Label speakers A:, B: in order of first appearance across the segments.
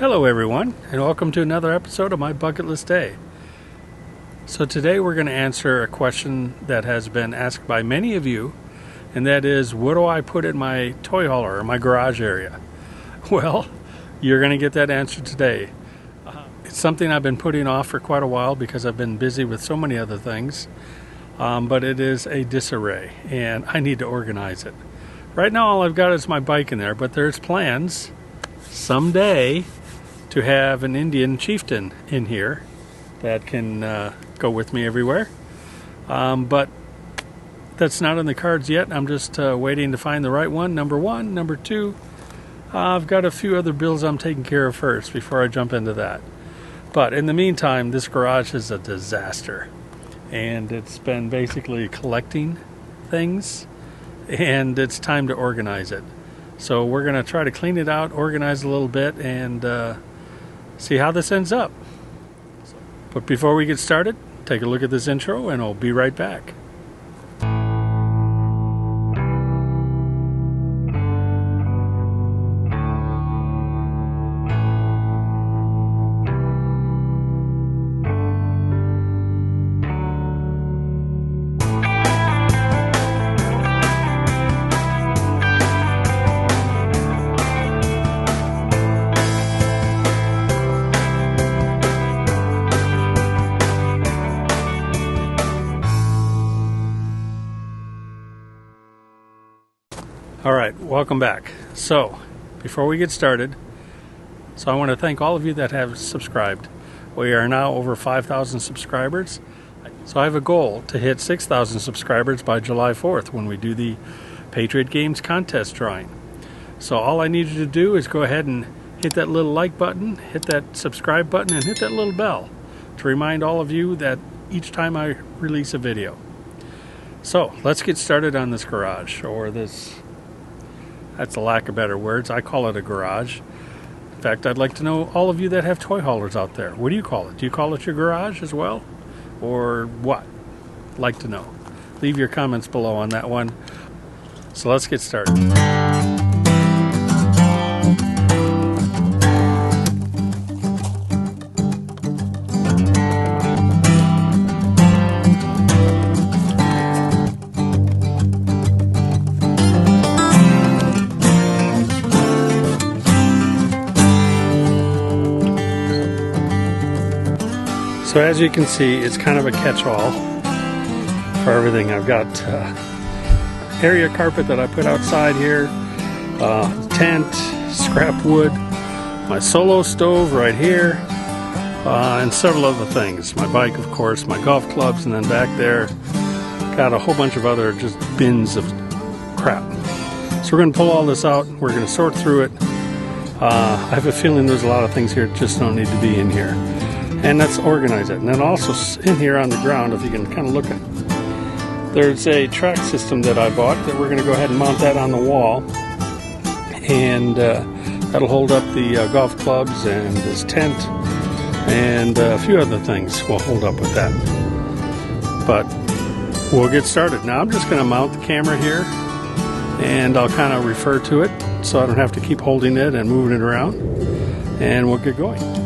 A: Hello everyone, and welcome to another episode of my bucket list day. So today we're going to answer a question that has been asked by many of you, and that is, what do I put in my toy hauler or my garage area? Well, you're going to get that answer today. It's something I've been putting off for quite a while because I've been busy with so many other things, but it is a disarray and I need to organize it. Right now all I've got is my bike in there, but there's plans someday to have an Indian chieftain in here that can go with me everywhere. But that's not in the cards yet. I'm just waiting to find the right one, number one. Number two, I've got a few other bills I'm taking care of first before I jump into that. But in the meantime, this garage is a disaster. And it's been basically collecting things, and it's time to organize it. So we're going to try to clean it out, organize a little bit, and see how this ends up. But before we get started, take a look at this intro and I'll be right back. Alright, welcome back. So, before we get started, I want to thank all of you that have subscribed. We are now over 5,000 subscribers. So I have a goal to hit 6,000 subscribers by July 4th when we do the Patriot Games Contest drawing. So all I need you to do is go ahead and hit that little like button, hit that subscribe button, and hit that little bell to remind all of you that each time I release a video. So, let's get started on this garage, or this... That's a lack of better words. I call it a garage. In fact, I'd like to know all of you that have toy haulers out there. What do you call it? Do you call it your garage as well? Or what? I'd like to know. Leave your comments below on that one. So let's get started. So as you can see, it's kind of a catch-all for everything. I've got area carpet that I put outside here, tent, scrap wood, my solo stove right here, and several other things. My bike, of course, my golf clubs, and then back there, got a whole bunch of other just bins of crap. So we're going to pull all this out. We're going to sort through it. I have a feeling there's a lot of things here that just don't need to be in here. And let's organize it. And then also in here on the ground, if you can kind of look at, there's a track system that I bought that we're going to go ahead and mount that on the wall. And that'll hold up the golf clubs and this tent and a few other things will hold up with that. But we'll get started. Now I'm just going to mount the camera here and I'll kind of refer to it so I don't have to keep holding it and moving it around. And we'll get going.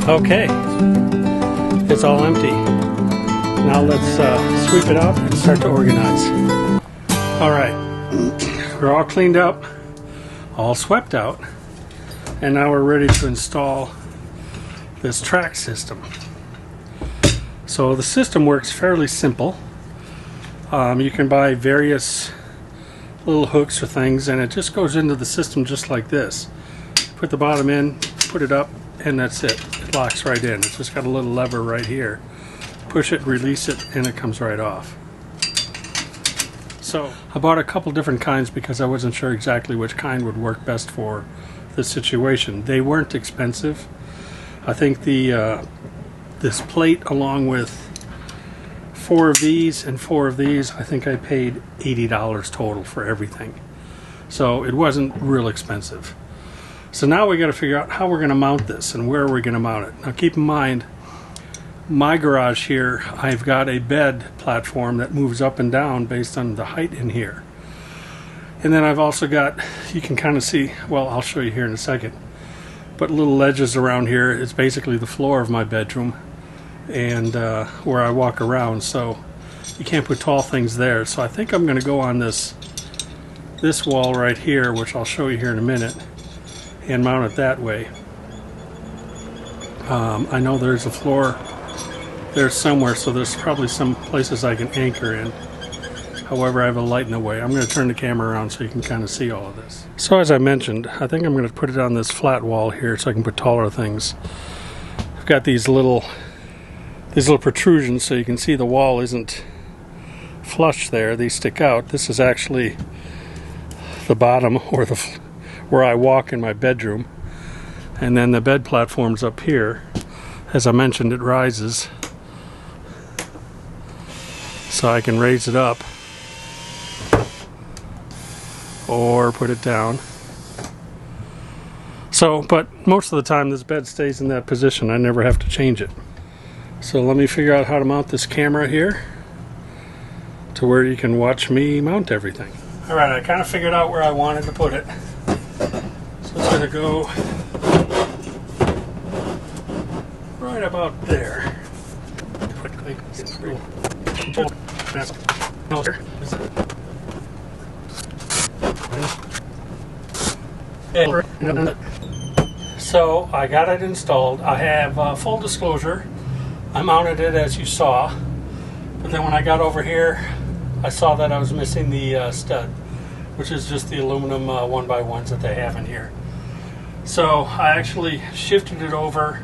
A: Okay, it's all empty. Now let's sweep it up and start to organize. Alright, we're all cleaned up, all swept out, and now we're ready to install this track system. So the system works fairly simple. You can buy various little hooks or things, and it just goes into the system just like this. Put the bottom in, put it up, and that's it. It locks right in. It's just got a little lever right here. Push it, release it, and it comes right off. So I bought a couple different kinds because I wasn't sure exactly which kind would work best for the situation. They weren't expensive. I think this plate, along with 4 of these and 4 of these, I think I paid $80 total for everything. So it wasn't real expensive. So now we got to figure out how we're going to mount this and where we're going to mount it. Now keep in mind, my garage here, I've got a bed platform that moves up and down based on the height in here. And then I've also got, you can kind of see, well, I'll show you here in a second, but little ledges around here. It's basically the floor of my bedroom and where I walk around, so you can't put tall things there. So I think I'm going to go on this wall right here, which I'll show you here in a minute, and mount it that way. I know there's a floor there somewhere, so there's probably some places I can anchor in. However, I have a light in the way. I'm going to turn the camera around so you can kind of see all of this. So as I mentioned, I think I'm going to put it on this flat wall here so I can put taller things. I've got these little protrusions so you can see the wall isn't flush there. These stick out. This is actually the bottom, or where I walk in my bedroom. And then the bed platform's up here. As I mentioned, it rises, so I can raise it up or put it down. So, but most of the time this bed stays in that position. I never have to change it. So let me figure out how to mount this camera here to where you can watch me mount everything. Alright, I kind of figured out where I wanted to put it. So it's going to go right about there. So I got it installed. I have full disclosure, I mounted it as you saw, but then when I got over here I saw that I was missing the stud, which is just the aluminum 1x1s that they have in here. So I actually shifted it over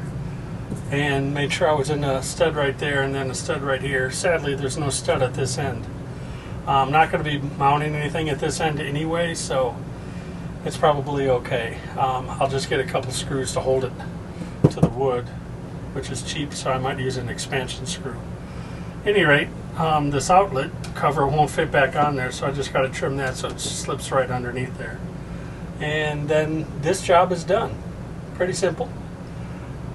A: and made sure I was in a stud right there and then a stud right here. Sadly, there's no stud at this end. I'm not going to be mounting anything at this end anyway, so it's probably okay. I'll just get a couple screws to hold it to the wood, which is cheap, so I might use an expansion screw. At any rate, this outlet cover won't fit back on there, so I just got to trim that so it slips right underneath there. And then this job is done. Pretty simple.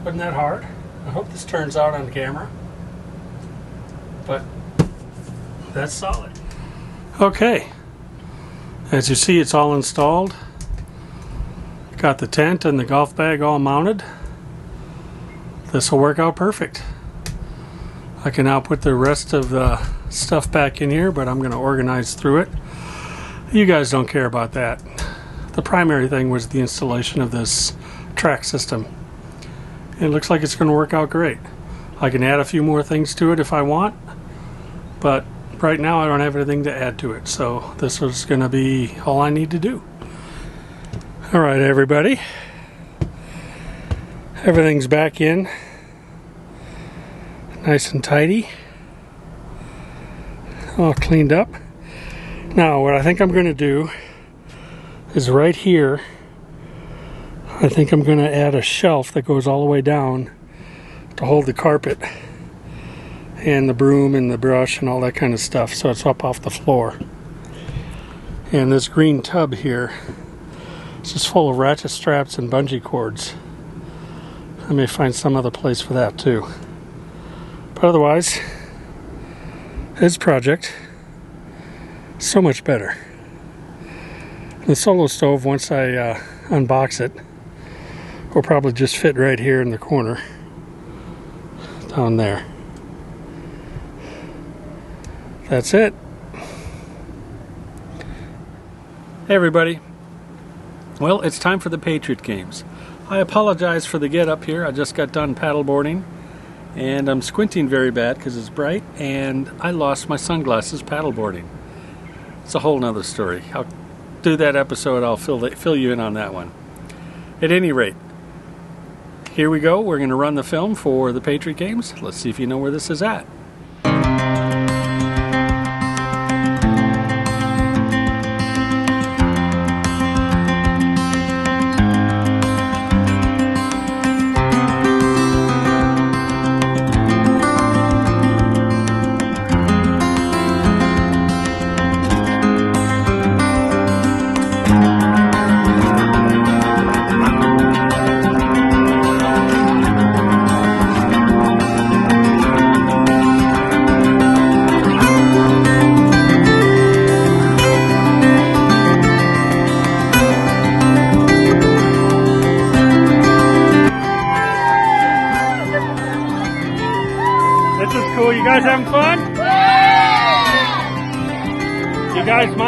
A: Wasn't that hard? I hope this turns out on camera. But that's solid. Okay. As you see, it's all installed. Got the tent and the golf bag all mounted. This will work out perfect. I can now put the rest of the stuff back in here, but I'm going to organize through it. You guys don't care about that. The primary thing was the installation of this track system. It looks like it's going to work out great. I can add a few more things to it if I want, but right now I don't have anything to add to it, so this was going to be all I need to do. Alright everybody, everything's back in, nice and tidy, all cleaned up. Now what I think I'm going to do is right here, I think I'm going to add a shelf that goes all the way down to hold the carpet and the broom and the brush and all that kind of stuff, so it's up off the floor. And this green tub here is just full of ratchet straps and bungee cords. I may find some other place for that too. But otherwise, this project is so much better. The solo stove, once I unbox it, will probably just fit right here in the corner down there. That's it. Hey everybody. Well, it's time for the Patriot Games. I apologize for the get up here. I just got done paddleboarding and I'm squinting very bad because it's bright, and I lost my sunglasses paddleboarding. It's a whole nother story. I'll do that episode. I'll fill you in on that one. At any rate, here we go. We're going to run the film for the Patriot Games. Let's see if you know where this is at.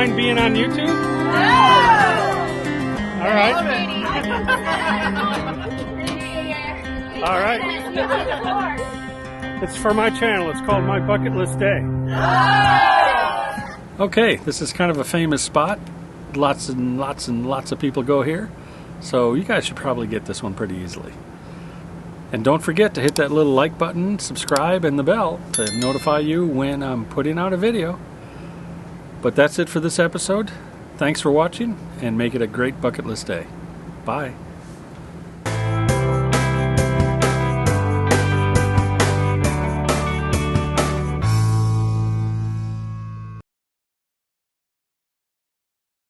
A: mind being on YouTube? All right. All right. It's for my channel. It's called My Bucket List Day. Okay, this is kind of a famous spot. Lots and lots and lots of people go here. So you guys should probably get this one pretty easily. And don't forget to hit that little like button, subscribe, and the bell to notify you when I'm putting out a video. But that's it for this episode. Thanks for watching, and make it a great bucket list day. Bye.